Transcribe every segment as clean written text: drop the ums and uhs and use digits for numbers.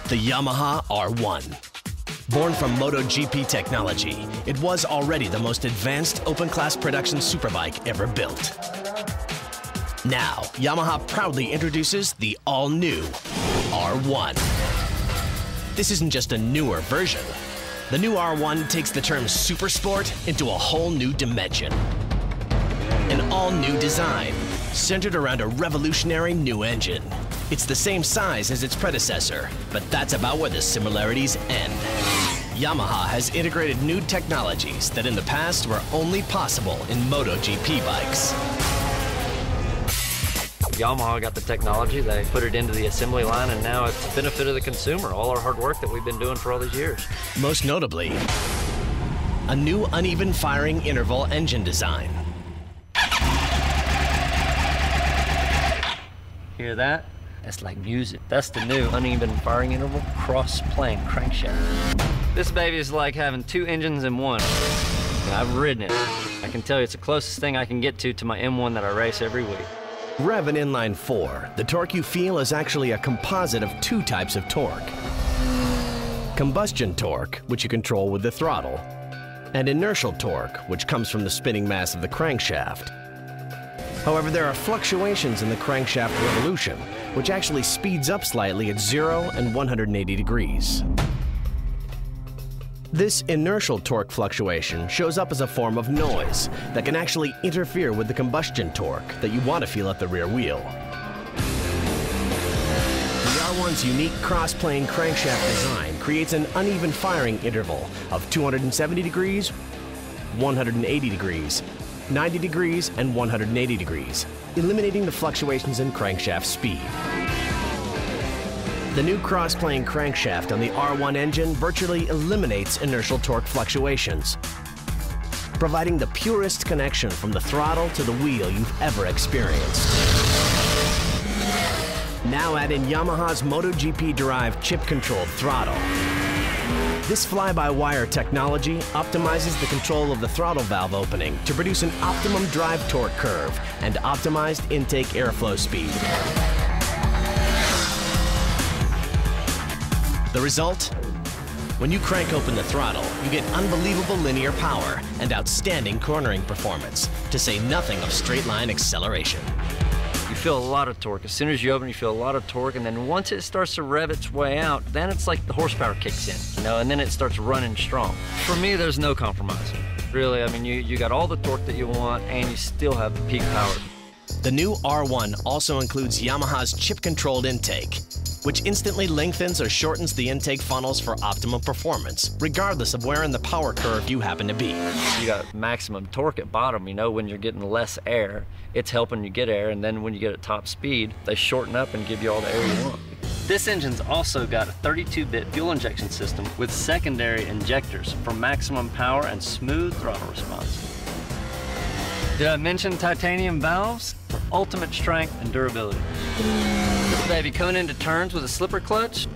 the Yamaha R1. Born from MotoGP technology, it was already the most advanced open-class production superbike ever built. Now, Yamaha proudly introduces the all-new R1. This isn't just a newer version. The new R1 takes the term supersport into a whole new dimension. An all-new design, centered around a revolutionary new engine. It's the same size as its predecessor, but that's about where the similarities end. Yamaha has integrated new technologies that in the past were only possible in MotoGP bikes. Yamaha got the technology, they put it into the assembly line, and now it's the benefit of the consumer, all our hard work that we've been doing for all these years. Most notably, a new uneven firing interval engine design. Hear that? That's like music. That's the new uneven firing interval cross-plane crankshaft. This baby is like having two engines in one. And I've ridden it. I can tell you it's the closest thing I can get to my M1 that I race every week. Rev and inline 4, the torque you feel is actually a composite of two types of torque. Combustion torque, which you control with the throttle, and inertial torque, which comes from the spinning mass of the crankshaft. However, there are fluctuations in the crankshaft revolution, which actually speeds up slightly at 0 and 180 degrees. This inertial torque fluctuation shows up as a form of noise that can actually interfere with the combustion torque that you want to feel at the rear wheel. The R1's unique cross-plane crankshaft design creates an uneven firing interval of 270 degrees, 180 degrees, 90 degrees, and 180 degrees, eliminating the fluctuations in crankshaft speed. The new cross-plane crankshaft on the R1 engine virtually eliminates inertial torque fluctuations, providing the purest connection from the throttle to the wheel you've ever experienced. Now add in Yamaha's MotoGP-derived chip-controlled throttle. This fly-by-wire technology optimizes the control of the throttle valve opening to produce an optimum drive torque curve and optimized intake airflow speed. The result? When you crank open the throttle, you get unbelievable linear power and outstanding cornering performance, to say nothing of straight-line acceleration. You feel a lot of torque. As soon as you open, you feel a lot of torque, and then once it starts to rev its way out, then it's like the horsepower kicks in, you know, and then it starts running strong. For me, there's no compromise. Really, I mean, you got all the torque that you want, and you still have the peak power. The new R1 also includes Yamaha's chip-controlled intake, which instantly lengthens or shortens the intake funnels for optimum performance, regardless of where in the power curve you happen to be. You got maximum torque at bottom, you know, when you're getting less air, it's helping you get air, and then when you get at top speed, they shorten up and give you all the air you want. This engine's also got a 32-bit fuel injection system with secondary injectors for maximum power and smooth throttle response. Did I mention titanium valves for ultimate strength and durability? This baby coming into turns with a slipper clutch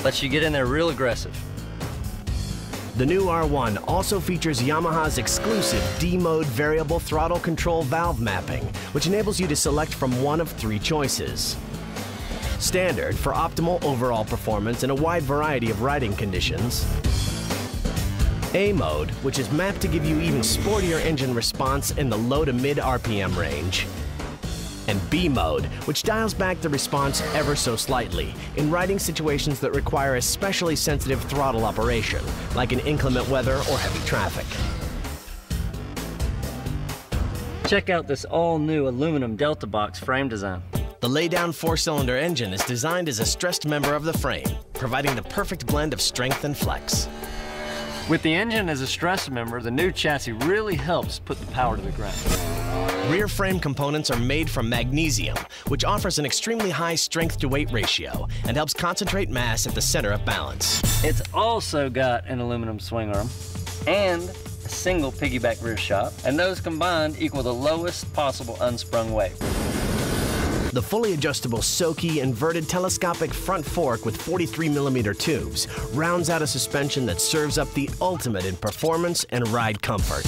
lets you get in there real aggressive. The new R1 also features Yamaha's exclusive D-mode variable throttle control valve mapping, which enables you to select from one of three choices. Standard for optimal overall performance in a wide variety of riding conditions. A mode, which is mapped to give you even sportier engine response in the low to mid RPM range. And B mode, which dials back the response ever so slightly in riding situations that require especially sensitive throttle operation, like in inclement weather or heavy traffic. Check out this all-new aluminum Delta Box frame design. The laydown four-cylinder engine is designed as a stressed member of the frame, providing the perfect blend of strength and flex. With the engine as a stress member, the new chassis really helps put the power to the ground. Rear frame components are made from magnesium, which offers an extremely high strength-to-weight ratio and helps concentrate mass at the center of balance. It's also got an aluminum swing arm and a single piggyback rear shock, and those combined equal the lowest possible unsprung weight. The fully adjustable Soki inverted telescopic front fork with 43mm tubes rounds out a suspension that serves up the ultimate in performance and ride comfort.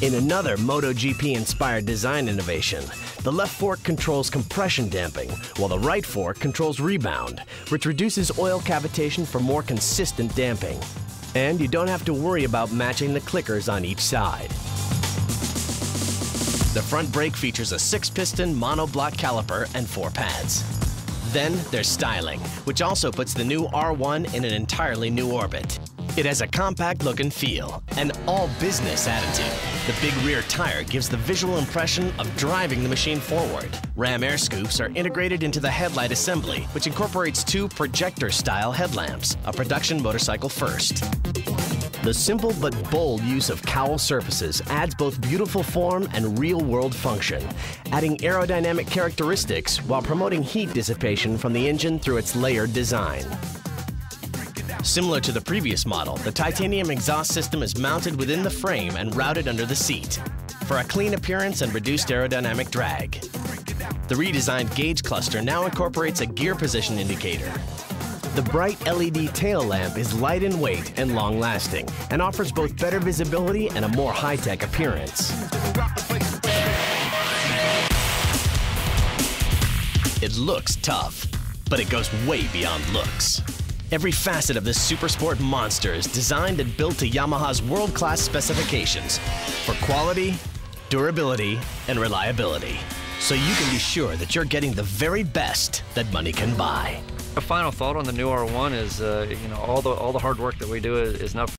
In another MotoGP-inspired design innovation, the left fork controls compression damping, while the right fork controls rebound, which reduces oil cavitation for more consistent damping. And you don't have to worry about matching the clickers on each side. The front brake features a 6-piston monoblock caliper and 4 pads. Then there's styling, which also puts the new R1 in an entirely new orbit. It has a compact look and feel, an all-business attitude. The big rear tire gives the visual impression of driving the machine forward. Ram air scoops are integrated into the headlight assembly, which incorporates 2 projector-style headlamps, a production motorcycle first. The simple but bold use of cowl surfaces adds both beautiful form and real-world function, adding aerodynamic characteristics while promoting heat dissipation from the engine through its layered design. Similar to the previous model, the titanium exhaust system is mounted within the frame and routed under the seat for a clean appearance and reduced aerodynamic drag. The redesigned gauge cluster now incorporates a gear position indicator. The bright LED tail lamp is light in weight and long-lasting and offers both better visibility and a more high-tech appearance. It looks tough, but it goes way beyond looks. Every facet of this supersport monster is designed and built to Yamaha's world-class specifications for quality, durability, and reliability, so you can be sure that you're getting the very best that money can buy. A final thought on the new R1 is, all the hard work that we do is not